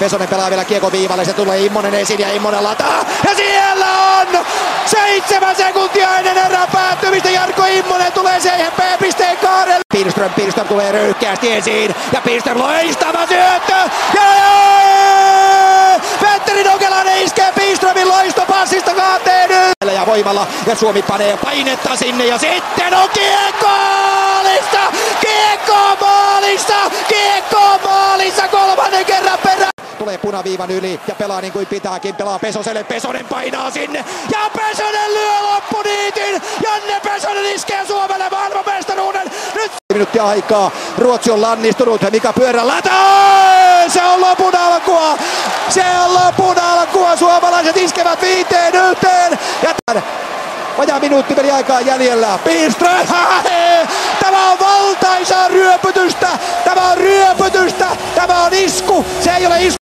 Pesonen pelaa vielä kiekon viivalle, se tulee Immonen esiin ja Immonen lataa. Ja siellä on 7 sekuntia ennen erän päättymistä. Jarkko Immonen tulee siihen B-pisteen kaarelle. Pihlström tulee röyhkeästi esiin ja Pihlström loistava syöttö. Petteri Nokelainen iskee Pihlströmin loistopassista 2-1. Ja voimalla ja Suomi panee painetta sinne ja sitten on kiekko maalissa! Kiekko maalissa 3. kerran perään! Tulee punaviivan yli ja pelaa niin kuin pitääkin, pelaa Pesoselle, Pesonen painaa sinne ja Pesonen lyö loppuniitin! Janne Pesonen iskee Suomelle maailmanmestaruuden! Nyt minuuttia aikaa, Ruotsi on lannistunut ja Mika Pyörä lataa! Se on lopun alkua! Suomalaiset iskevät 5-1 ja vajaa minuutti meni aikaa jäljellä. Pihlström! Tämä on valtaisaa ryöpytystä! Tämä on isku! Se ei ole isku!